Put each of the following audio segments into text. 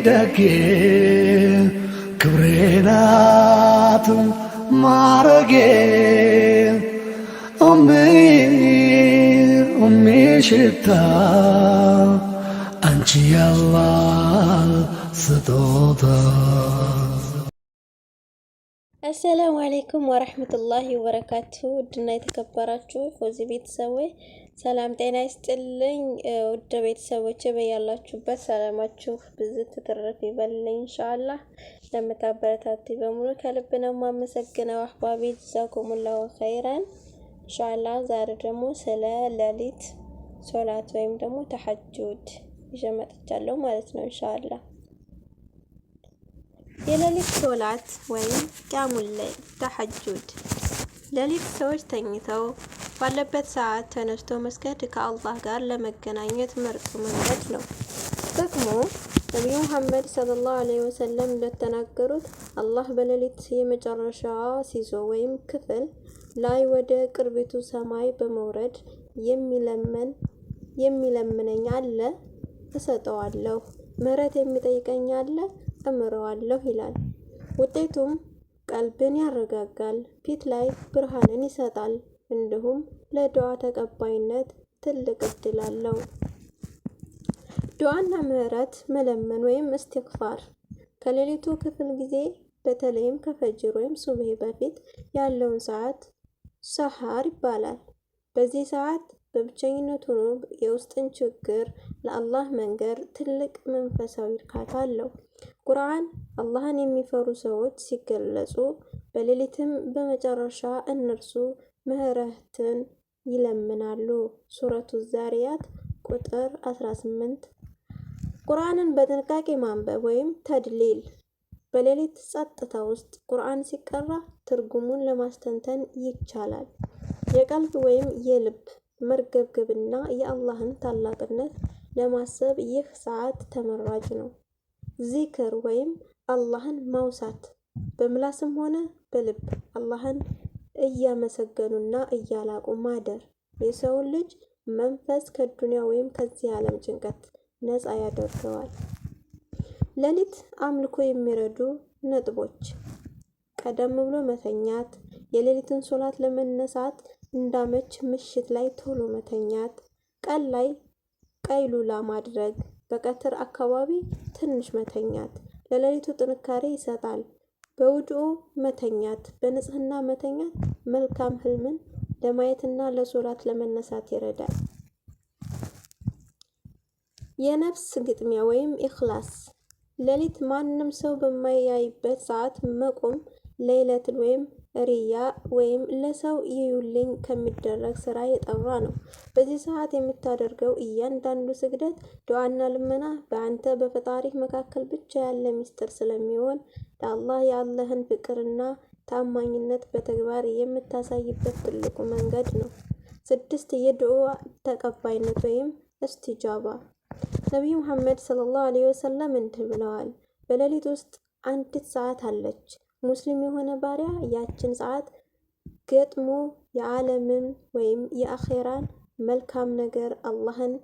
ደጌ ክብሬ ናት ማረጌ ሽታ አንቺ ያላህ ስጦታ። አሰላሙ አለይኩም ወረህመቱላሂ ወበረካቱ። ውድና የተከበራችሁ ፎዚ ቤተሰቦች ሰላም ጤና ይስጥልኝ። ውድ ቤተሰቦች በያላችሁበት ሰላማችሁ ብዝት ትትረፍ ይበልልኝ ኢንሻአላህ። ለምታበረታቱ በሙሉ ከልብ ነው የማመሰግነው። አህባቢ ጀዛኩሙላሁ ኸይራን። ኢንሻአላህ ዛሬ ደግሞ ስለ ሌሊት ሶላት ወይም ደግሞ ተሐጁድ ይዤ መጥቻለሁ ማለት ነው ኢንሻአላህ። የሌሊት ሶላት ወይም ቂያሙል ለይል ተሐጁድ ሌሊት ሰዎች ተኝተው ባለበት ሰዓት ተነስቶ መስገድ ከአላህ ጋር ለመገናኘት ምርጡ መንገድ ነው። ደግሞ ነብዩ መሐመድ ሰለላሁ ዐለይሂ ወሰለም እንደተናገሩት አላህ በሌሊት የመጨረሻ ሲዞ ወይም ክፍል ላይ ወደ ቅርቢቱ ሰማይ በመውረድ የሚለምነኝ አለ እሰጠዋለሁ፣ ምህረት የሚጠይቀኝ አለ እምረዋለሁ ይላል። ውጤቱም ቀልብን ያረጋጋል፣ ፊት ላይ ብርሃንን ይሰጣል፣ እንዲሁም ለዱዓ ተቀባይነት ትልቅ እድል አለው። ዱዓና ምህረት መለመን ወይም እስትግፋር ከሌሊቱ ክፍል ጊዜ በተለይም ከፈጅር ወይም ሱብሂ በፊት ያለውን ሰዓት ሰሐር ይባላል። በዚህ ሰዓት በብቸኝነት ሆኖ የውስጥን ችግር ለአላህ መንገር ትልቅ መንፈሳዊ እርካታ አለው። ቁርአን አላህን የሚፈሩ ሰዎች ሲገለጹ በሌሊትም በመጨረሻ እነርሱ ምህረትን ይለምናሉ። ሱረቱ ዛሪያት ቁጥር 18። ቁርአንን በጥንቃቄ ማንበብ ወይም ተድሊል በሌሊት ጸጥታ ውስጥ ቁርአን ሲቀራ ትርጉሙን ለማስተንተን ይቻላል። የቀልብ ወይም የልብ መርገብገብና የአላህን ታላቅነት ለማሰብ ይህ ሰዓት ተመራጭ ነው። ዚክር ወይም አላህን ማውሳት በምላስም ሆነ በልብ አላህን እያመሰገኑና እያላቁ ማደር የሰውን ልጅ መንፈስ ከዱንያ ወይም ከዚህ ዓለም ጭንቀት ነፃ ያደርገዋል። ሌሊት አምልኮ የሚረዱ ነጥቦች ቀደም ብሎ መተኛት፣ የሌሊትን ሶላት ለመነሳት እንዳመች ምሽት ላይ ቶሎ መተኛት፣ ቀን ላይ ቀይሉላ ማድረግ፣ በቀትር አካባቢ ትንሽ መተኛት ለሌሊቱ ጥንካሬ ይሰጣል። በውዱእ መተኛት፣ በንጽህና መተኛት መልካም ህልምን ለማየትና ለሶላት ለመነሳት ይረዳል። የነፍስ ግጥሚያ ወይም ኢኽላስ ሌሊት ማንም ሰው በማያይበት ሰዓት መቆም ለይለትን ወይም ሪያ ወይም ለሰው ይዩልኝ ከሚደረግ ስራ የጠራ ነው። በዚህ ሰዓት የምታደርገው እያንዳንዱ ስግደት፣ ዱዓና ልመና በአንተ በፈጣሪህ መካከል ብቻ ያለ ሚስጥር ስለሚሆን ለአላህ ያለህን ፍቅርና ታማኝነት በተግባር የምታሳይበት ትልቁ መንገድ ነው። 6 የዱዓ ተቀባይነት ወይም እስቲጃባ ነብዩ መሐመድ ሰለላሁ ዐለይሂ ወሰለም እንዲህ ብለዋል፣ በሌሊት ውስጥ አንዲት ሰዓት አለች። ሙስሊም የሆነ ባሪያ ያችን ሰዓት ገጥሞ የዓለምን ወይም የአኼራን መልካም ነገር አላህን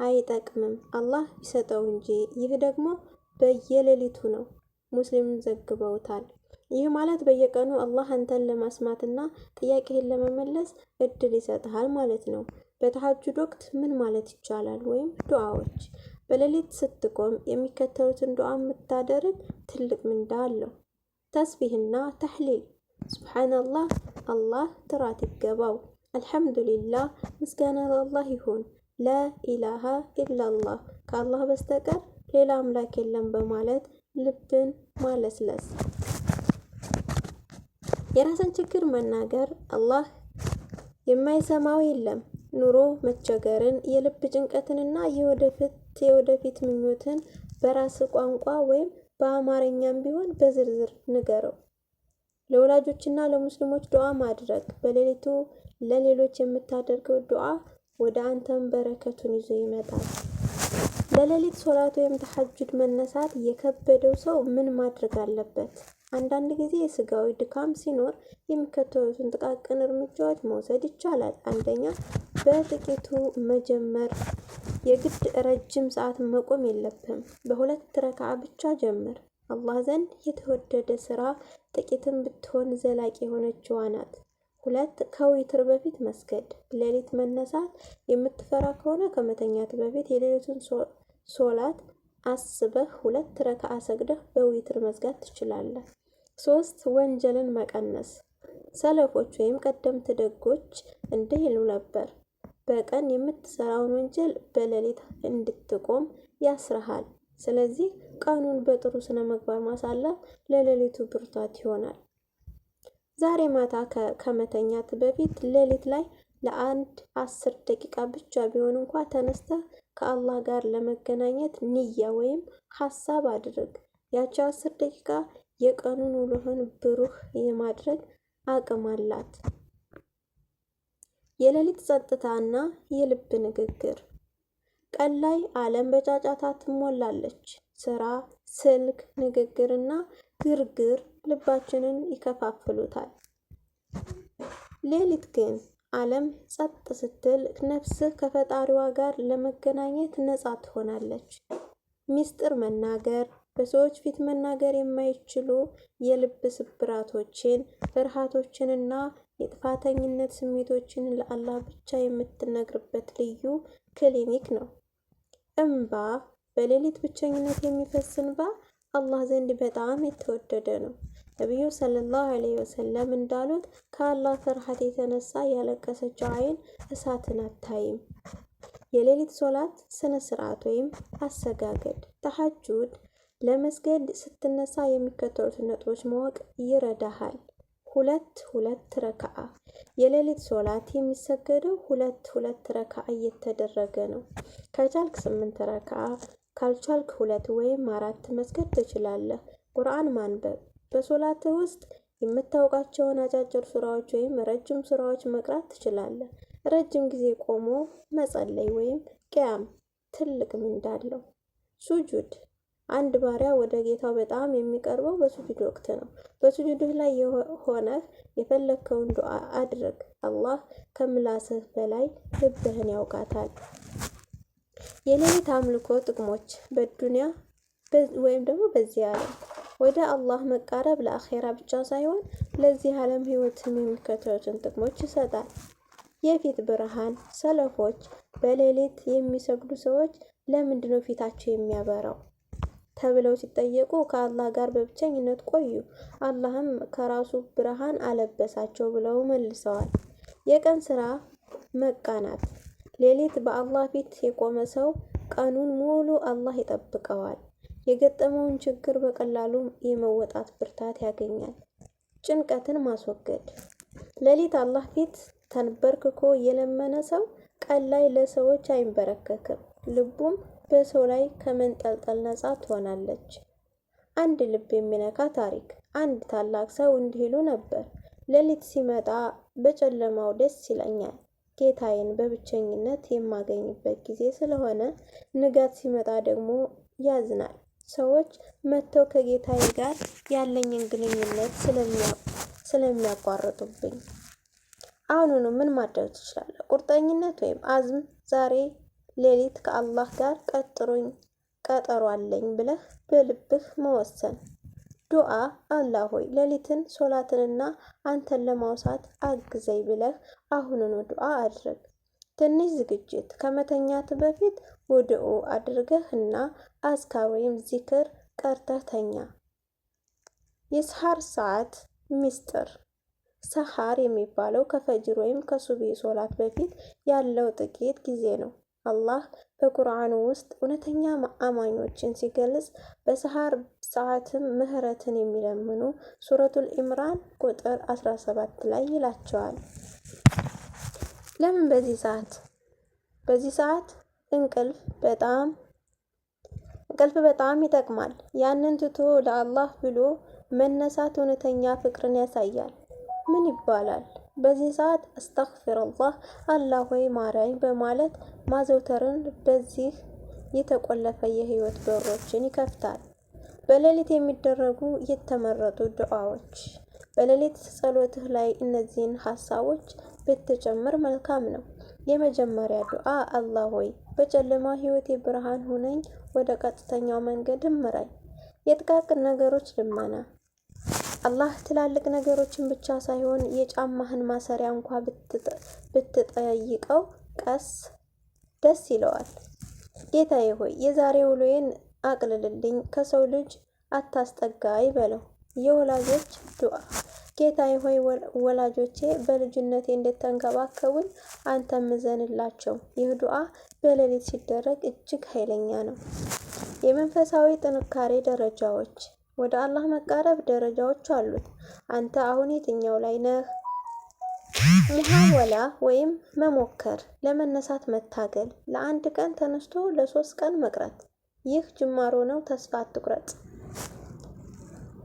አይጠቅምም አላህ ይሰጠው እንጂ። ይህ ደግሞ በየሌሊቱ ነው። ሙስሊም ዘግበውታል። ይህ ማለት በየቀኑ አላህ አንተን ለማስማትና ጥያቄህን ለመመለስ እድል ይሰጥሃል ማለት ነው። በተሐጁድ ወቅት ምን ማለት ይቻላል ወይም ዱዓዎች በሌሊት ስትቆም የሚከተሉትን ዱዓ የምታደርግ ትልቅ ምንዳ አለው። ተስቢህና ተህሊል ሱብሓነላህ አላህ ጥራት ይገባው፣ አልሐምዱሊላህ ምስጋና ለአላህ ይሁን፣ ላኢላሃ ኢላላህ ከአላህ በስተቀር ሌላ አምላክ የለም በማለት ልብን ማለስለስ። የራስን ችግር መናገር አላህ የማይሰማው የለም። ኑሮ መቸገርን፣ የልብ ጭንቀትንና የወደፊት ምኞትን በራስ ቋንቋ ወይም በአማርኛም ቢሆን በዝርዝር ንገረው። ለወላጆችና ለሙስሊሞች ዱዓ ማድረግ በሌሊቱ ለሌሎች የምታደርገው ዱዓ ወደ አንተም በረከቱን ይዞ ይመጣል። ለሌሊት ሶላት ወይም ተሐጁድ መነሳት የከበደው ሰው ምን ማድረግ አለበት? አንዳንድ ጊዜ የስጋዊ ድካም ሲኖር የሚከተሉትን ጥቃቅን እርምጃዎች መውሰድ ይቻላል። አንደኛ በጥቂቱ መጀመር። የግድ ረጅም ሰዓት መቆም የለብህም። በሁለት ረክዓ ብቻ ጀምር። አላህ ዘንድ የተወደደ ስራ ጥቂትም ብትሆን ዘላቂ የሆነችዋ ናት። 2. ከዊትር በፊት መስገድ። ሌሊት መነሳት የምትፈራ ከሆነ ከመተኛት በፊት የሌሊቱን ሶላት አስበህ 2 ረክዓ ሰግደህ በዊትር መዝጋት ትችላለህ። 3. ወንጀልን መቀነስ። ሰለፎች ወይም ቀደምት ደጎች እንዲህ ይሉ ነበር፣ በቀን የምትሰራውን ወንጀል በሌሊት እንድትቆም ያስርሃል። ስለዚህ ቀኑን በጥሩ ስነ ምግባር ማሳለፍ ለሌሊቱ ብርታት ይሆናል። ዛሬ ማታ ከመተኛት በፊት ሌሊት ላይ ለአንድ 10 ደቂቃ ብቻ ቢሆን እንኳ ተነስተህ ከአላህ ጋር ለመገናኘት ንያ ወይም ሀሳብ አድርግ። ያቺ 10 ደቂቃ የቀኑን ውሎህን ብሩህ የማድረግ አቅም አላት። የሌሊት ጸጥታና የልብ ንግግር። ቀን ላይ ዓለም በጫጫታ ትሞላለች። ስራ፣ ስልክ፣ ንግግርና ግርግር ልባችንን ይከፋፍሉታል። ሌሊት ግን ዓለም ጸጥ ስትል ነፍስህ ከፈጣሪዋ ጋር ለመገናኘት ነፃ ትሆናለች። ሚስጥር መናገር፣ በሰዎች ፊት መናገር የማይችሉ የልብ ስብራቶችን፣ ፍርሃቶችንና የጥፋተኝነት ስሜቶችን ለአላህ ብቻ የምትነግርበት ልዩ ክሊኒክ ነው። እንባ፣ በሌሊት ብቸኝነት የሚፈስ እንባ አላህ ዘንድ በጣም የተወደደ ነው። ነቢዩ ሰለላሁ ዐለይሂ ወሰለም እንዳሉት ከአላህ ፍርሃት የተነሳ ያለቀሰችው ዓይን እሳትን አታይም። የሌሊት ሶላት ስነ ስርዓት ወይም አሰጋገድ። ተሐጁድ ለመስገድ ስትነሳ የሚከተሉትን ነጥቦች ማወቅ ይረዳሃል። 2 ረክዓ። የሌሊት ሶላት የሚሰገደው 2 ረክዓ እየተደረገ ነው። ከቻልክ 8 ረክዓ፣ ካልቻልክ 2 ወይም 4 መስገድ ትችላለህ። ቁርአን ማንበብ። በሶላትህ ውስጥ የምታውቃቸውን አጫጭር ሱራዎች ወይም ረጅም ሱራዎች መቅራት ትችላለህ። ረጅም ጊዜ ቆሞ መጸለይ ወይም ቂያም ትልቅ ምንዳ አለው። ሱጁድ። አንድ ባሪያ ወደ ጌታው በጣም የሚቀርበው በሱጁድ ወቅት ነው። በሱጁድህ ላይ ሆነህ የፈለግከውን ዱዓ አድርግ። አላህ ከምላስህ በላይ ልብህን ያውቃታል። የሌሊት አምልኮ ጥቅሞች። በዱንያ ወይም ደግሞ በዚህ ዓለም ወደ አላህ መቃረብ ለአኼራ ብቻ ሳይሆን ለዚህ ዓለም ህይወትም የሚከተሉትን ጥቅሞች ይሰጣል። የፊት ብርሃን። ሰለፎች በሌሊት የሚሰግዱ ሰዎች ለምንድነው ፊታቸው የሚያበራው ተብለው ሲጠየቁ ከአላህ ጋር በብቸኝነት ቆዩ፣ አላህም ከራሱ ብርሃን አለበሳቸው ብለው መልሰዋል። የቀን ስራ መቃናት። ሌሊት በአላህ ፊት የቆመ ሰው ቀኑን ሙሉ አላህ ይጠብቀዋል። የገጠመውን ችግር በቀላሉ የመወጣት ብርታት ያገኛል። ጭንቀትን ማስወገድ። ሌሊት አላህ ፊት ተንበርክኮ የለመነ ሰው ቀን ላይ ለሰዎች አይንበረከክም። ልቡም በሰው ላይ ከመንጠልጠል ነፃ ትሆናለች። አንድ ልብ የሚነካ ታሪክ። አንድ ታላቅ ሰው እንዲህ ይሉ ነበር፣ ሌሊት ሲመጣ በጨለማው ደስ ይለኛል፣ ጌታዬን በብቸኝነት የማገኝበት ጊዜ ስለሆነ፣ ንጋት ሲመጣ ደግሞ ያዝናል፣ ሰዎች መጥተው ከጌታዬ ጋር ያለኝን ግንኙነት ስለሚያቋርጡብኝ። አሁኑኑ ምን ማድረግ ትችላለህ? ቁርጠኝነት ወይም አዝም። ዛሬ ሌሊት ከአላህ ጋር ቀጠሮ አለኝ ብለህ በልብህ መወሰን። ዱዓ። አላህ ሆይ ሌሊትን ሶላትንና አንተን ለማውሳት አግዘኝ ብለህ አሁኑኑ ዱዓ አድርግ። ትንሽ ዝግጅት። ከመተኛት በፊት ውድኡ አድርገህ እና አዝካር ወይም ዚክር ቀርተህ ተኛ። የሰሐር ሰዓት ሚስጥር። ሰሐር የሚባለው ከፈጅር ወይም ከሱብሂ ሶላት በፊት ያለው ጥቂት ጊዜ ነው። አላህ በቁርአኑ ውስጥ እውነተኛ አማኞችን ሲገልጽ በሰሐር ሰዓትም ምህረትን የሚለምኑ ሱረቱል ኢምራን ቁጥር 17 ላይ ይላቸዋል። ለምን በዚህ ሰዓት እንቅልፍ በጣም ይጠቅማል። ያንን ትቶ ለአላህ ብሎ መነሳት እውነተኛ ፍቅርን ያሳያል። ምን ይባላል? በዚህ ሰዓት አስተግፊሩላህ አላህ ሆይ ማረኝ በማለት ማዘውተርን በዚህ የተቆለፈ የህይወት በሮችን ይከፍታል። በሌሊት የሚደረጉ የተመረጡ ዱዓዎች። በሌሊት ጸሎትህ ላይ እነዚህን ሐሳቦች ብትጨምር መልካም ነው። የመጀመሪያ ዱዓ አላህ ሆይ በጨለማ ህይወቴ ብርሃን ሁነኝ፣ ወደ ቀጥተኛው መንገድ ምራኝ። የጥቃቅን ነገሮች ልመና አላህ ትላልቅ ነገሮችን ብቻ ሳይሆን የጫማህን ማሰሪያ እንኳ ብትጠይቀው ደስ ይለዋል። ጌታዬ ሆይ የዛሬ ውሎዬን አቅልልልኝ፣ ከሰው ልጅ አታስጠጋኝ በለው። የወላጆች ዱዓ ጌታዬ ሆይ ወላጆቼ በልጅነቴ እንድትንከባከቡኝ አንተ ምዘንላቸው። ይህ ዱዓ በሌሊት ሲደረግ እጅግ ኃይለኛ ነው። የመንፈሳዊ ጥንካሬ ደረጃዎች ወደ አላህ መቃረብ ደረጃዎች አሉት። አንተ አሁን የትኛው ላይ ነህ? ሙሐወላ ወይም መሞከር፣ ለመነሳት መታገል፣ ለአንድ ቀን ተነስቶ ለ3 ቀን መቅረት። ይህ ጅማሮ ነው፣ ተስፋ አትቁረጥ።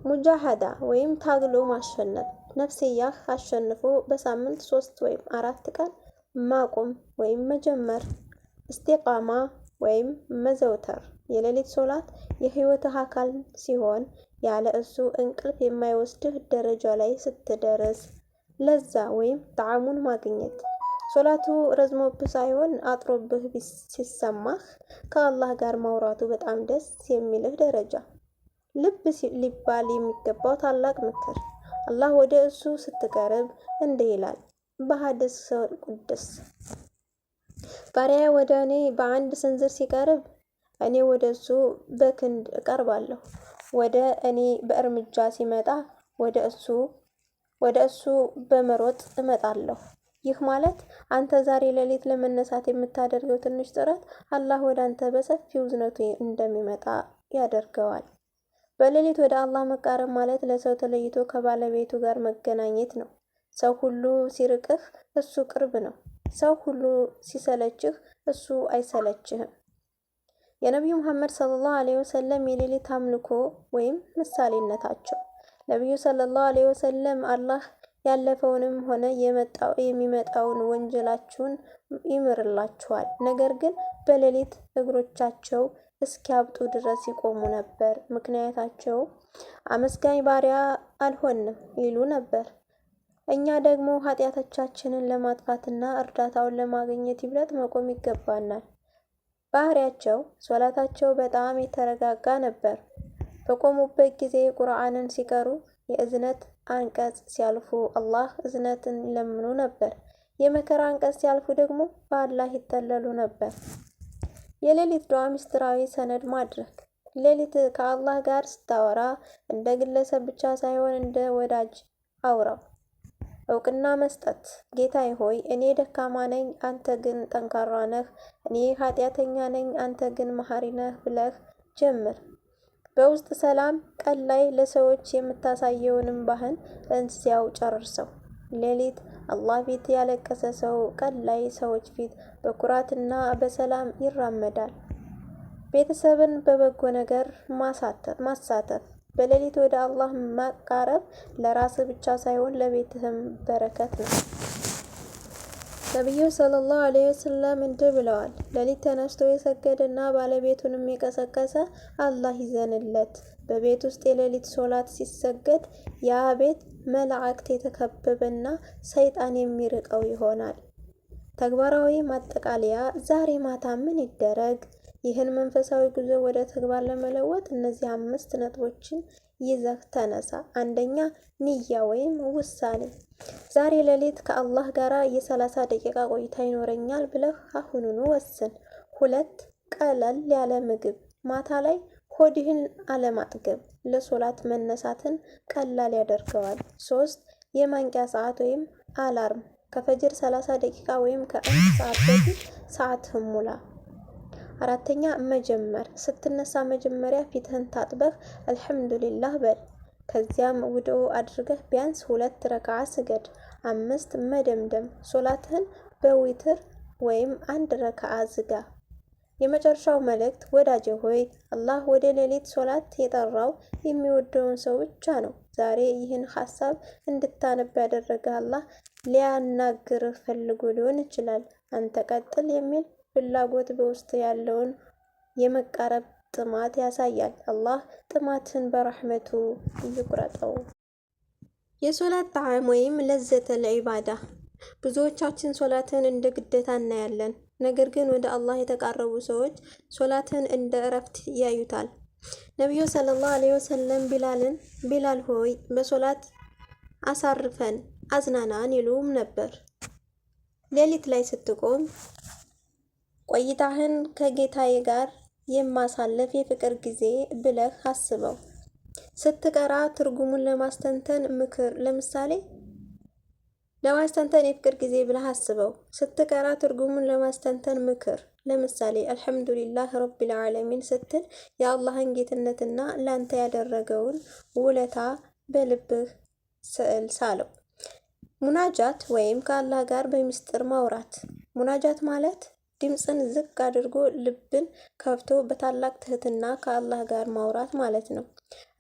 ሙጃሃዳ ወይም ታግሎ ማሸነፍ፣ ነፍስያህ አሸንፎ በሳምንት 3 ወይም 4 ቀን ማቆም ወይም መጀመር። እስቲቃማ ወይም መዘውተር፣ የሌሊት ሶላት የህይወትህ አካል ሲሆን ያለ እሱ እንቅልፍ የማይወስድህ ደረጃ ላይ ስትደርስ ለዛ ወይም ጣዕሙን ማግኘት። ሶላቱ ረዝሞብህ ሳይሆን አጥሮብህ ሲሰማህ ከአላህ ጋር ማውራቱ በጣም ደስ የሚልህ ደረጃ። ልብ ሊባል የሚገባው ታላቅ ምክር። አላህ ወደ እሱ ስትቀርብ እንዲህ ይላል በሐዲስ ቁድስ፣ ባሪያዬ ወደ እኔ በአንድ ስንዝር ሲቀርብ እኔ ወደ እሱ በክንድ እቀርባለሁ። ወደ እኔ በእርምጃ ሲመጣ ወደ እሱ በመሮጥ እመጣለሁ። ይህ ማለት አንተ ዛሬ ሌሊት ለመነሳት የምታደርገው ትንሽ ጥረት አላህ ወደ አንተ በሰፊው እዝነቱ እንደሚመጣ ያደርገዋል። በሌሊት ወደ አላህ መቃረብ ማለት ለሰው ተለይቶ ከባለቤቱ ጋር መገናኘት ነው። ሰው ሁሉ ሲርቅህ እሱ ቅርብ ነው። ሰው ሁሉ ሲሰለችህ እሱ አይሰለችህም። የነቢዩ መሐመድ ሰለላሁ ዐለይሂ ወሰለም የሌሊት አምልኮ ወይም ምሳሌነታቸው። ነቢዩ ሰለላሁ ዐለይሂ ወሰለም አላህ ያለፈውንም ሆነ የሚመጣውን ወንጀላችሁን ይምርላችኋል፣ ነገር ግን በሌሊት እግሮቻቸው እስኪያብጡ ድረስ ይቆሙ ነበር። ምክንያታቸው አመስጋኝ ባሪያ አልሆንም ይሉ ነበር። እኛ ደግሞ ኃጢአቶቻችንን ለማጥፋትና እርዳታውን ለማግኘት ይብለጥ መቆም ይገባናል። ባህሪያቸው ሶላታቸው በጣም የተረጋጋ ነበር። በቆሙበት ጊዜ ቁርአንን ሲቀሩ፣ የእዝነት አንቀጽ ሲያልፉ አላህ እዝነትን ይለምኑ ነበር። የመከራ አንቀጽ ሲያልፉ ደግሞ በአላህ ይጠለሉ ነበር። የሌሊት ዱዓ ምስጢራዊ ሰነድ ማድረግ። ሌሊት ከአላህ ጋር ስታወራ እንደ ግለሰብ ብቻ ሳይሆን እንደ ወዳጅ አውራው። እውቅና መስጠት። ጌታዬ ሆይ እኔ ደካማ ነኝ፣ አንተ ግን ጠንካራ ነህ። እኔ ኃጢአተኛ ነኝ፣ አንተ ግን መሐሪ ነህ ብለህ ጀምር። በውስጥ ሰላም፣ ቀን ላይ ለሰዎች የምታሳየውንም ባህን እንስያው ጨርሰው። ሌሊት አላህ ፊት ያለቀሰ ሰው ቀን ላይ ሰዎች ፊት በኩራትና በሰላም ይራመዳል። ቤተሰብን በበጎ ነገር ማሳተፍ። በሌሊት ወደ አላህ መቃረብ ለራስ ብቻ ሳይሆን ለቤትህም በረከት ነው። ነቢዩ ሰለላሁ ዐለይሂ ወሰለም እንዲህ ብለዋል፣ ሌሊት ተነስቶ የሰገደና ባለቤቱንም የቀሰቀሰ አላህ ይዘንለት። በቤት ውስጥ የሌሊት ሶላት ሲሰገድ ያ ቤት መላእክት የተከበበና ሰይጣን የሚርቀው ይሆናል። ተግባራዊ ማጠቃለያ፣ ዛሬ ማታ ምን ይደረግ? ይህን መንፈሳዊ ጉዞ ወደ ተግባር ለመለወጥ እነዚህ 5 ነጥቦችን ይዘህ ተነሳ። አንደኛ፣ ንያ ወይም ውሳኔ። ዛሬ ሌሊት ከአላህ ጋር የ30 ደቂቃ ቆይታ ይኖረኛል ብለህ አሁኑኑ ወስን። 2 ቀለል ያለ ምግብ፣ ማታ ላይ ሆድህን አለማጥገብ ለሶላት መነሳትን ቀላል ያደርገዋል። 3 የማንቂያ ሰዓት ወይም አላርም፣ ከፈጅር 30 ደቂቃ ወይም ከ1 ሰዓት በፊት ሰዓትህን ሙላ። 4ኛ መጀመር፣ ስትነሳ መጀመሪያ ፊትህን ታጥበህ አልሐምዱሊላህ በል። ከዚያም ውዱእ አድርገህ ቢያንስ 2 ረክዓ ስገድ። 5 መደምደም፣ ሶላትህን በዊትር ወይም 1 ረክዓ ዝጋ። የመጨረሻው መልእክት፣ ወዳጄ ሆይ አላህ ወደ ሌሊት ሶላት የጠራው የሚወደውን ሰው ብቻ ነው። ዛሬ ይህን ሐሳብ እንድታነብ ያደረገ አላህ ሊያናግርህ ፈልጎ ሊሆን ይችላል። አንተ ቀጥል የሚል ፍላጎት በውስጥ ያለውን የመቃረብ ጥማት ያሳያል። አላህ ጥማትን በረሕመቱ ይቁረጠው። የሶላት ጣዕም ወይም ለዘተል ዒባዳ። ብዙዎቻችን ሶላትን እንደ ግዴታ እናያለን። ነገር ግን ወደ አላህ የተቃረቡ ሰዎች ሶላትን እንደ እረፍት ያዩታል። ነቢዩ ሰለላሁ ዐለይሂ ወሰለም ቢላል ሆይ በሶላት አሳርፈን አዝናናን ይሉም ነበር። ሌሊት ላይ ስትቆም ቆይታህን ከጌታዬ ጋር የማሳለፍ የፍቅር ጊዜ ብለህ አስበው። ስትቀራ ትርጉሙን ለማስተንተን ምክር ለምሳሌ የፍቅር ጊዜ ብለህ አስበው። ስትቀራ ትርጉሙን ለማስተንተን ምክር ለምሳሌ አልሐምዱሊላህ ረቢል ዓለሚን ስትል የአላህን ጌትነትና ላንተ ያደረገውን ውለታ በልብህ ስዕል ሳለው። ሙናጃት ወይም ከአላህ ጋር በሚስጥር ማውራት። ሙናጃት ማለት ድምፅን ዝቅ አድርጎ ልብን ከፍቶ በታላቅ ትህትና ከአላህ ጋር ማውራት ማለት ነው።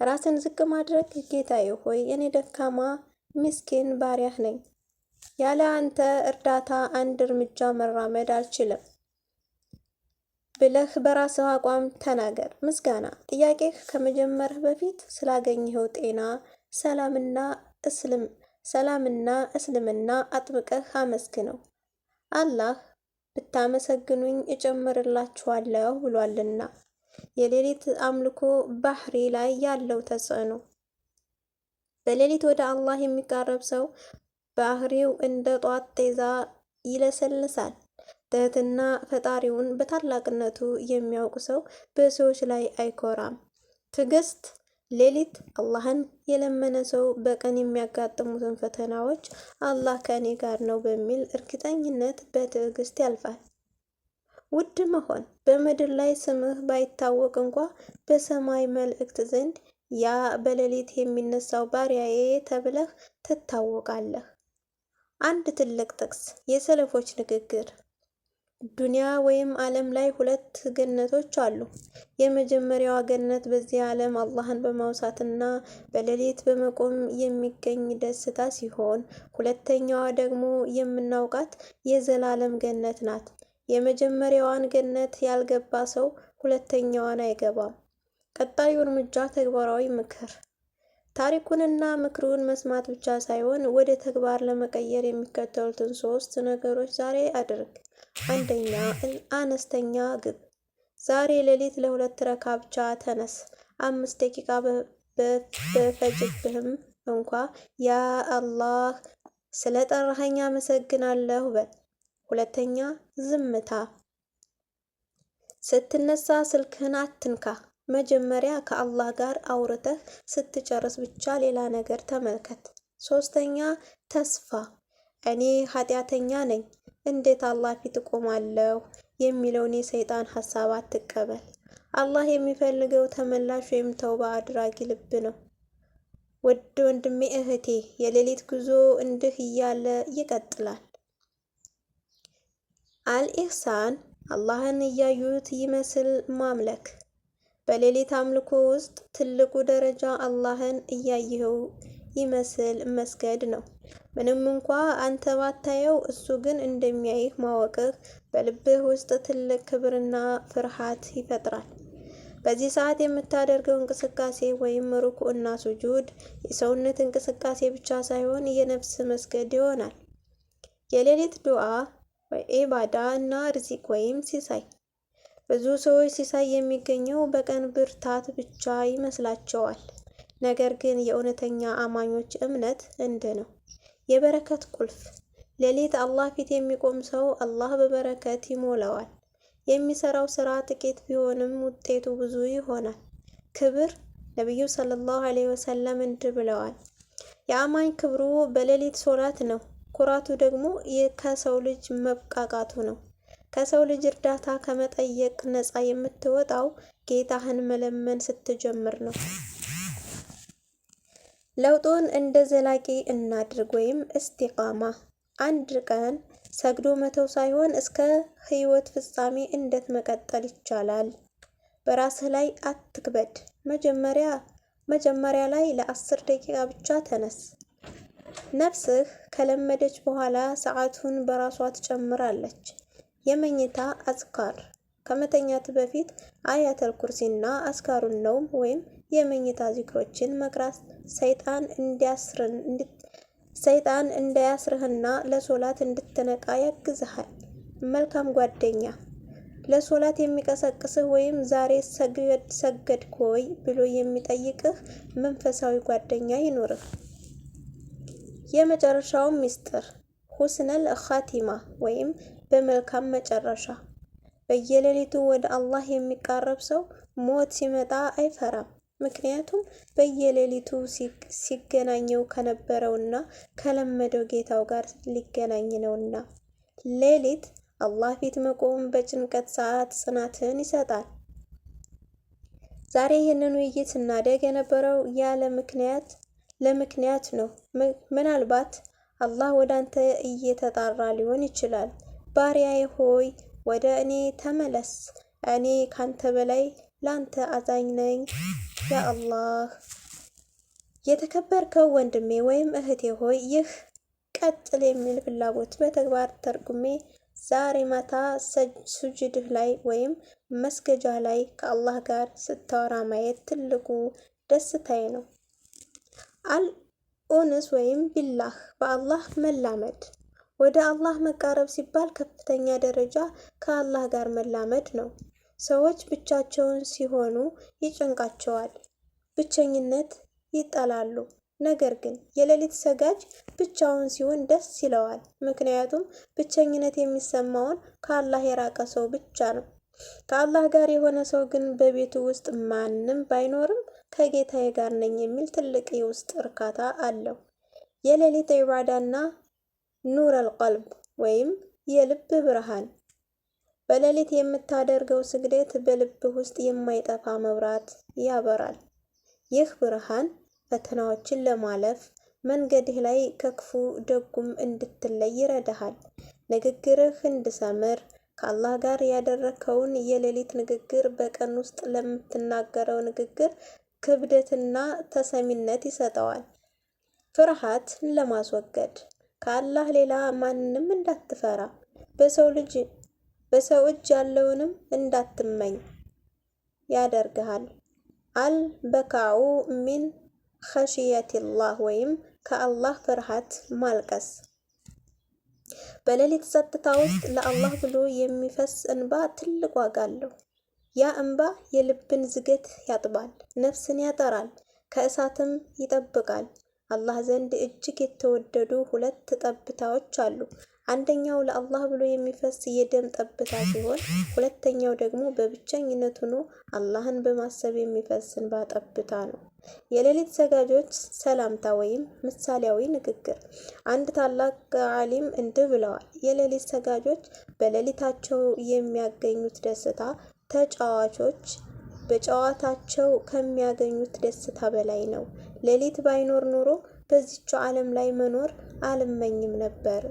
ራስን ዝቅ ማድረግ፣ ጌታዬ ሆይ እኔ ደካማ ምስኪን ባሪያህ ነኝ፣ ያለ አንተ እርዳታ አንድ እርምጃ መራመድ አልችልም ብለህ በራስህ አቋም ተናገር። ምስጋና፣ ጥያቄህ ከመጀመርህ በፊት ስላገኘኸው ጤና፣ ሰላምና እስልምና አጥብቀህ አመስግነው። አላህ ብታመሰግኑኝ እጨምርላችኋለሁ ብሏልና። የሌሊት አምልኮ ባህሪ ላይ ያለው ተጽዕኖ። በሌሊት ወደ አላህ የሚቃረብ ሰው ባህሪው እንደ ጧት ጤዛ ይለሰልሳል። ትህትና፣ ፈጣሪውን በታላቅነቱ የሚያውቅ ሰው በሰዎች ላይ አይኮራም። ትዕግስት፣ ሌሊት አላህን የለመነ ሰው በቀን የሚያጋጥሙትን ፈተናዎች አላህ ከእኔ ጋር ነው በሚል እርግጠኝነት በትዕግስት ያልፋል። ውድ መሆን፣ በምድር ላይ ስምህ ባይታወቅ እንኳ በሰማይ መላእክት ዘንድ ያ በሌሊት የሚነሳው ባሪያዬ ተብለህ ትታወቃለህ። አንድ ትልቅ ጥቅስ፣ የሰለፎች ንግግር። ዱንያ ወይም ዓለም ላይ ሁለት ገነቶች አሉ። የመጀመሪያዋ ገነት በዚህ ዓለም አላህን በማውሳትና በሌሊት በመቆም የሚገኝ ደስታ ሲሆን፣ ሁለተኛዋ ደግሞ የምናውቃት የዘላለም ገነት ናት። የመጀመሪያዋን ገነት ያልገባ ሰው ሁለተኛዋን አይገባም። ቀጣዩ እርምጃ ተግባራዊ ምክር። ታሪኩንና ምክሩን መስማት ብቻ ሳይሆን ወደ ተግባር ለመቀየር የሚከተሉትን 3 ነገሮች ዛሬ አድርግ። አንደኛ፣ አነስተኛ ግብ። ዛሬ ሌሊት ለ2 ረካ ብቻ ተነስ። 5 ደቂቃ በፈጅብህም እንኳ ያ አላህ ስለ ጠራኸኝ አመሰግናለሁ በል። ሁለተኛ፣ ዝምታ። ስትነሳ ስልክህን አትንካ። መጀመሪያ ከአላህ ጋር አውርተህ ስትጨርስ ብቻ ሌላ ነገር ተመልከት። ሶስተኛ፣ ተስፋ። እኔ ኃጢአተኛ ነኝ፣ እንዴት አላህ ፊት እቆማለሁ የሚለውን የሰይጣን ሐሳብ አትቀበል። አላህ የሚፈልገው ተመላሽ ወይም ተውባ አድራጊ ልብ ነው። ውድ ወንድሜ እህቴ፣ የሌሊት ጉዞ እንዲህ እያለ ይቀጥላል። አልኢህሳን፣ አላህን እያዩት ይመስል ማምለክ። በሌሊት አምልኮ ውስጥ ትልቁ ደረጃ አላህን እያየኸው ይመስል መስገድ ነው። ምንም እንኳ አንተ ባታየው እሱ ግን እንደሚያይህ ማወቅህ በልብህ ውስጥ ትልቅ ክብርና ፍርሃት ይፈጥራል። በዚህ ሰዓት የምታደርገው እንቅስቃሴ ወይም ሩኩዕ እና ሱጁድ የሰውነት እንቅስቃሴ ብቻ ሳይሆን የነፍስ መስገድ ይሆናል። የሌሊት ዱዓ፣ ኢባዳ እና ርዚቅ ወይም ሲሳይ። ብዙ ሰዎች ሲሳይ የሚገኘው በቀን ብርታት ብቻ ይመስላቸዋል። ነገር ግን የእውነተኛ አማኞች እምነት እንዲህ ነው። የበረከት ቁልፍ። ሌሊት አላህ ፊት የሚቆም ሰው አላህ በበረከት ይሞላዋል። የሚሰራው ስራ ጥቂት ቢሆንም ውጤቱ ብዙ ይሆናል። ክብር። ነቢዩ ሰለላሁ ዐለይሂ ወሰለም እንዲህ ብለዋል፣ የአማኝ ክብሩ በሌሊት ሶላት ነው። ኩራቱ ደግሞ ከሰው ልጅ መብቃቃቱ ነው። ከሰው ልጅ እርዳታ ከመጠየቅ ነፃ የምትወጣው ጌታህን መለመን ስትጀምር ነው። ለውጡን እንደ ዘላቂ እናድርግ ወይም እስቲቃማ። አንድ ቀን ሰግዶ መተው ሳይሆን እስከ ህይወት ፍጻሜ እንዴት መቀጠል ይቻላል? በራስህ ላይ አትክበድ። መጀመሪያ ላይ ለ10 ደቂቃ ብቻ ተነስ። ነፍስህ ከለመደች በኋላ ሰዓቱን በራሷ ትጨምራለች። የመኝታ አዝካር። ከመተኛት በፊት አያተል ኩርሲና አዝካሩን ነውም ወይም የመኝታ ዚክሮችን መቅራት ሰይጣን ሰይጣን እንዳያስርህና ለሶላት እንድትነቃ ያግዝሃል። መልካም ጓደኛ ለሶላት የሚቀሰቅስህ ወይም ዛሬ ሰገድክ ወይ ብሎ የሚጠይቅህ መንፈሳዊ ጓደኛ ይኑርህ። የመጨረሻው ሚስጥር ሁስነል ኻቲማ ወይም በመልካም መጨረሻ። በየሌሊቱ ወደ አላህ የሚቃረብ ሰው ሞት ሲመጣ አይፈራም። ምክንያቱም በየሌሊቱ ሲገናኘው ከነበረውና ከለመደው ጌታው ጋር ሊገናኝ ነውና። ሌሊት አላህ ፊት መቆም በጭንቀት ሰዓት ጽናትን ይሰጣል። ዛሬ ይህንን ውይይት ስናደርግ የነበረው ለምክንያት ነው። ምናልባት አላህ ወደ አንተ እየተጣራ ሊሆን ይችላል። ባሪያዬ ሆይ ወደ እኔ ተመለስ፣ እኔ ካንተ በላይ ላንተ አዛኝ ነኝ። ያ አላህ። የተከበርከው ወንድሜ ወይም እህቴ ሆይ ይህ ቀጥል የሚል ፍላጎት በተግባር ተርጉሜ ዛሬ ማታ ሱጁድህ ላይ ወይም መስገጃ ላይ ከአላህ ጋር ስታወራ ማየት ትልቁ ደስታዬ ነው። አልኡንስ ወይም ቢላህ በአላህ መላመድ። ወደ አላህ መቃረብ ሲባል ከፍተኛ ደረጃ ከአላህ ጋር መላመድ ነው። ሰዎች ብቻቸውን ሲሆኑ ይጨንቃቸዋል፣ ብቸኝነት ይጠላሉ። ነገር ግን የሌሊት ሰጋጅ ብቻውን ሲሆን ደስ ይለዋል። ምክንያቱም ብቸኝነት የሚሰማውን ከአላህ የራቀ ሰው ብቻ ነው። ከአላህ ጋር የሆነ ሰው ግን በቤቱ ውስጥ ማንም ባይኖርም ከጌታዬ ጋር ነኝ የሚል ትልቅ የውስጥ እርካታ አለው። የሌሊት ዒባዳና ኑረል ቀልብ ወይም የልብ ብርሃን። በሌሊት የምታደርገው ስግደት በልብህ ውስጥ የማይጠፋ መብራት ያበራል። ይህ ብርሃን ፈተናዎችን ለማለፍ መንገድህ ላይ ከክፉ ደጉም እንድትለይ ይረዳሃል። ንግግርህ እንዲሰምር ከአላህ ጋር ያደረከውን የሌሊት ንግግር በቀን ውስጥ ለምትናገረው ንግግር ክብደትና ተሰሚነት ይሰጠዋል። ፍርሃት ለማስወገድ ከአላህ ሌላ ማንንም እንዳትፈራ፣ በሰው እጅ ያለውንም እንዳትመኝ ያደርግሃል። አልበካኡ ሚን ኸሽየቲላህ ወይም ከአላህ ፍርሃት ማልቀስ። በሌሊት ጸጥታ ውስጥ ለአላህ ብሎ የሚፈስ እንባ ትልቅ ዋጋ አለው። ያ እንባ የልብን ዝገት ያጥባል፣ ነፍስን ያጠራል፣ ከእሳትም ይጠብቃል። አላህ ዘንድ እጅግ የተወደዱ ሁለት ጠብታዎች አሉ። አንደኛው ለአላህ ብሎ የሚፈስ የደም ጠብታ ሲሆን፣ ሁለተኛው ደግሞ በብቸኝነት ሆኖ አላህን በማሰብ የሚፈስ እንባ ጠብታ ነው። የሌሊት ሰጋጆች ሰላምታ ወይም ምሳሌያዊ ንግግር። አንድ ታላቅ ዓሊም እንዲህ ብለዋል፣ የሌሊት ሰጋጆች በሌሊታቸው የሚያገኙት ደስታ ተጫዋቾች በጨዋታቸው ከሚያገኙት ደስታ በላይ ነው። ሌሊት ባይኖር ኖሮ በዚች ዓለም ላይ መኖር አልመኝም ነበር።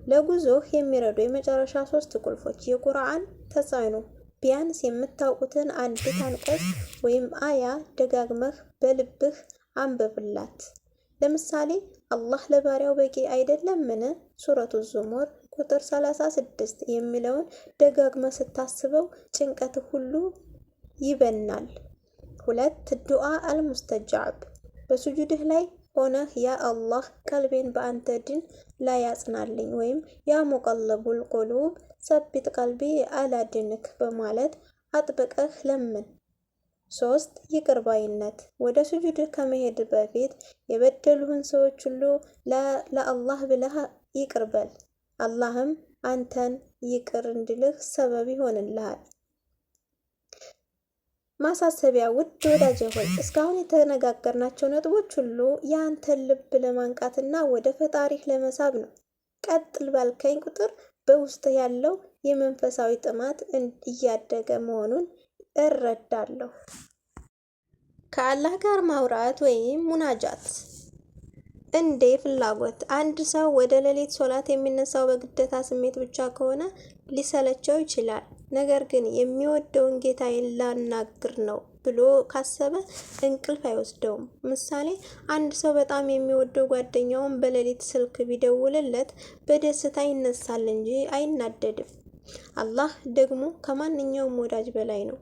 ለጉዞህ የሚረዱ የመጨረሻ 3 ቁልፎች። የቁርአን ተጽዕኖ። ቢያንስ የምታውቁትን አንዲት አንቀጽ ወይም አያ ደጋግመህ በልብህ አንብብላት። ለምሳሌ አላህ ለባሪያው በቂ አይደለምን? ሱረቱ ዙሙር ቁጥር 36 የሚለውን ደጋግመህ ስታስበው ጭንቀት ሁሉ ይበናል። 2 ዱዓ አልሙስተጃብ። በሱጁድህ ላይ ሆነህ ያ አላህ ቀልቤን በአንተ ዲን ላይ ያጽናልኝ ወይም ያ ሙቀለቡል ቁሉብ ሰቢት ቀልቢ አላ ዲንክ በማለት አጥብቀህ ለምን። 3 ይቅር ባይነት። ወደ ሱጁድህ ከመሄድ በፊት የበደሉህን ሰዎች ሁሉ ለአላህ ብለህ ይቅር በል። አላህም አንተን ይቅር እንዲልህ ሰበብ ይሆንልሃል። ማሳሰቢያ። ውድ ወዳጄ ሆይ እስካሁን የተነጋገርናቸው ነጥቦች ሁሉ የአንተን ልብ ለማንቃትና ወደ ፈጣሪህ ለመሳብ ነው። ቀጥል ባልከኝ ቁጥር በውስጥ ያለው የመንፈሳዊ ጥማት እያደገ መሆኑን እረዳለሁ። ከአላህ ጋር ማውራት ወይም ሙናጃት። እንዴ ፍላጎት። አንድ ሰው ወደ ሌሊት ሶላት የሚነሳው በግዴታ ስሜት ብቻ ከሆነ ሊሰለቸው ይችላል። ነገር ግን የሚወደውን ጌታዬን ላናግር ነው ብሎ ካሰበ እንቅልፍ አይወስደውም። ምሳሌ፣ አንድ ሰው በጣም የሚወደው ጓደኛውን በሌሊት ስልክ ቢደውልለት በደስታ ይነሳል እንጂ አይናደድም። አላህ ደግሞ ከማንኛውም ወዳጅ በላይ ነው።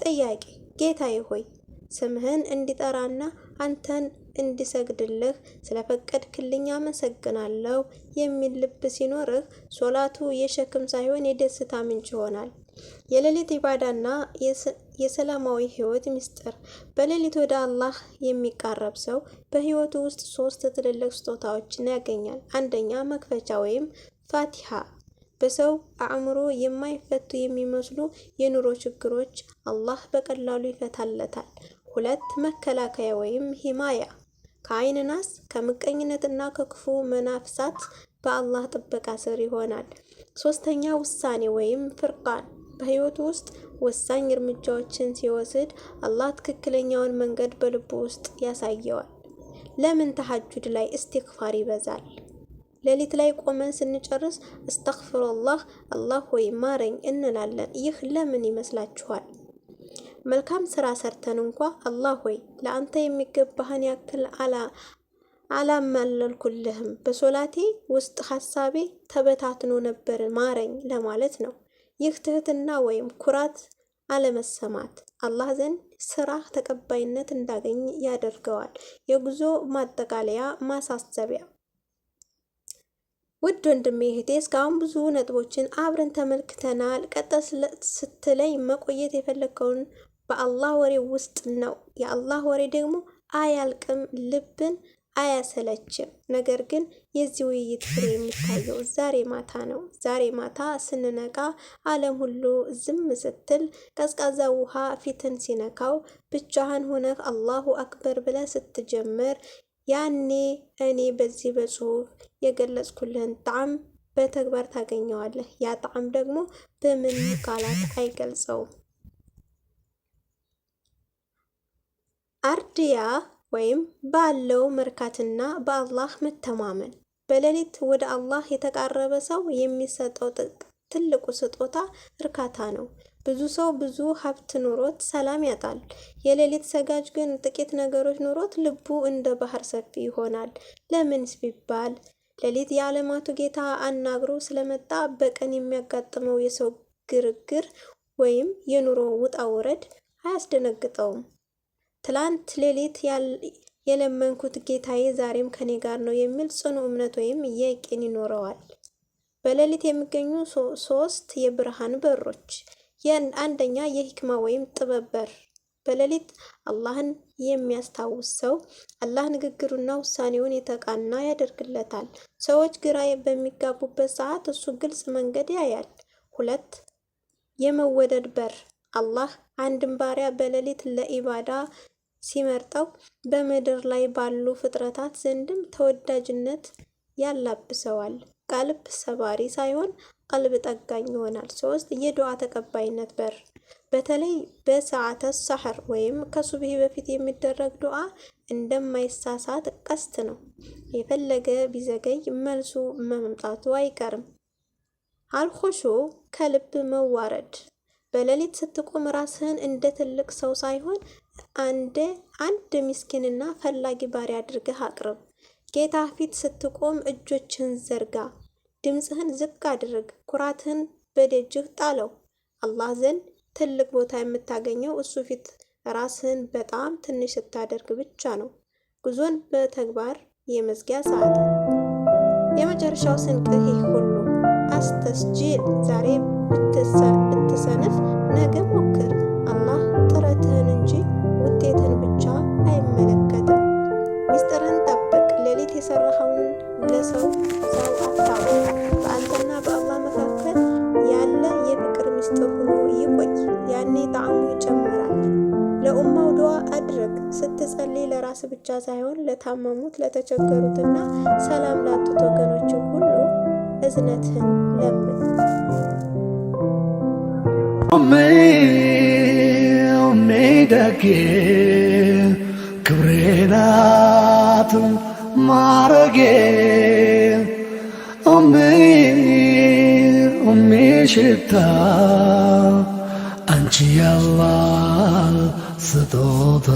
ጥያቄ፣ ጌታዬ ሆይ ስምህን እንዲጠራና አንተን እንድሰግድልህ ስለፈቀድክልኝ አመሰግናለሁ የሚል ልብ ሲኖርህ ሶላቱ የሸክም ሳይሆን የደስታ ምንጭ ይሆናል። የሌሊት ኢባዳና የሰላማዊ ህይወት ምስጢር። በሌሊት ወደ አላህ የሚቃረብ ሰው በህይወቱ ውስጥ 3 ትልልቅ ስጦታዎችን ያገኛል። አንደኛ፣ መክፈቻ ወይም ፋቲሃ። በሰው አእምሮ የማይፈቱ የሚመስሉ የኑሮ ችግሮች አላህ በቀላሉ ይፈታለታል። 2 መከላከያ ወይም ሂማያ። ከአይን ናስ፣ ከምቀኝነትና ከክፉ መናፍሳት በአላህ ጥበቃ ስር ይሆናል። 3ኛ ውሳኔ ወይም ፍርቃን። በህይወቱ ውስጥ ወሳኝ እርምጃዎችን ሲወስድ አላህ ትክክለኛውን መንገድ በልቡ ውስጥ ያሳየዋል። ለምን ተሐጁድ ላይ እስትግፋር ይበዛል? ሌሊት ላይ ቆመን ስንጨርስ አስተግፍሩላህ አላህ ሆይ ማረኝ እንላለን። ይህ ለምን ይመስላችኋል? መልካም ስራ ሰርተን እንኳ አላህ ሆይ ለአንተ የሚገባህን ያክል አላማለልኩልህም፣ በሶላቴ ውስጥ ሐሳቤ ተበታትኖ ነበር ማረኝ ለማለት ነው። ይህ ትህትና ወይም ኩራት አለመሰማት አላህ ዘንድ ስራ ተቀባይነት እንዳገኝ ያደርገዋል። የጉዞ ማጠቃለያ ማሳሰቢያ። ውድ ወንድሜ እህቴ፣ እስካሁን ብዙ ነጥቦችን አብረን ተመልክተናል። ቀጠል ስትለይ መቆየት የፈለግከውን በአላህ ወሬ ውስጥ ነው። የአላህ ወሬ ደግሞ አያልቅም፣ ልብን አያሰለችም። ነገር ግን የዚህ ውይይት ፍሬ የሚታየው ዛሬ ማታ ነው። ዛሬ ማታ ስንነቃ ዓለም ሁሉ ዝም ስትል፣ ቀዝቃዛ ውሃ ፊትን ሲነካው፣ ብቻህን ሆነህ አላሁ አክበር ብለህ ስትጀምር፣ ያኔ እኔ በዚህ በጽሁፍ የገለጽኩልህን ጣዕም በተግባር ታገኘዋለህ። ያ ጣዕም ደግሞ በምን ቃላት አይገልጸውም። አርድያ ወይም ባለው መርካትና በአላህ መተማመን። በሌሊት ወደ አላህ የተቃረበ ሰው የሚሰጠው ትልቁ ስጦታ እርካታ ነው። ብዙ ሰው ብዙ ሀብት ኑሮት ሰላም ያጣል። የሌሊት ሰጋጅ ግን ጥቂት ነገሮች ኑሮት ልቡ እንደ ባህር ሰፊ ይሆናል። ለምንስ ቢባል ሌሊት የዓለማቱ ጌታ አናግሮ ስለመጣ በቀን የሚያጋጥመው የሰው ግርግር ወይም የኑሮ ውጣ ውረድ አያስደነግጠውም። ትላንት ሌሊት የለመንኩት ጌታዬ ዛሬም ከኔ ጋር ነው የሚል ጽኑ እምነት ወይም የቂን ይኖረዋል። በሌሊት የሚገኙ 3 የብርሃን በሮች። አንደኛ፣ የሂክማ ወይም ጥበብ በር። በሌሊት አላህን የሚያስታውስ ሰው አላህ ንግግሩና ውሳኔውን የተቃና ያደርግለታል። ሰዎች ግራ በሚጋቡበት ሰዓት እሱ ግልጽ መንገድ ያያል። 2 የመወደድ በር። አላህ አንድን ባሪያ በሌሊት ለኢባዳ ሲመርጠው በምድር ላይ ባሉ ፍጥረታት ዘንድም ተወዳጅነት ያላብሰዋል። ቀልብ ሰባሪ ሳይሆን ቀልብ ጠጋኝ ይሆናል። 3 የዱዓ ተቀባይነት በር። በተለይ በሰዓተ ሰሕር ወይም ከሱብሂ በፊት የሚደረግ ዱዓ እንደማይሳሳት ቀስት ነው። የፈለገ ቢዘገይ መልሱ መምጣቱ አይቀርም። አልኹሹ ከልብ መዋረድ። በሌሊት ስትቆም ራስህን እንደ ትልቅ ሰው ሳይሆን አንድ ምስኪንና ፈላጊ ባሪያ አድርገህ አቅርብ። ጌታ ፊት ስትቆም እጆችህን ዘርጋ፣ ድምፅህን ዝቅ አድርግ፣ ኩራትህን በደጅህ ጣለው። አላህ ዘንድ ትልቅ ቦታ የምታገኘው እሱ ፊት ራስህን በጣም ትንሽ ስታደርግ ብቻ ነው። ጉዞን በተግባር የመዝጊያ ሰዓት። የመጨረሻው ስንቅህ ይህ ሁሉ አስተስጂል። ዛሬ ብትሰንፍ ነገ ሞክር። አላህ ጥረትህን እንጂ ውጤትን ብቻ አይመለከትም። ሚስጥርን ጠብቅ። ሌሊት የሰራኸውን ለሰው አታውቅ። በአንተና በአላህ መካከል ያለ የፍቅር ሚስጥር ሆኖ ይቆይ። ያኔ ጣዕሙ ይጨምራል። ለኡማው ዱዓ አድርግ። ስትጸልይ ለራስ ብቻ ሳይሆን ለታመሙት፣ ለተቸገሩትና ሰላም ላጡት ወገኖች ሁሉ እዝነትህን ለምን። ኦሜ ደጌ ክብሬ ናት ማረጌ ኦሜ ሽታ አንቺ ያላህ ስጦታ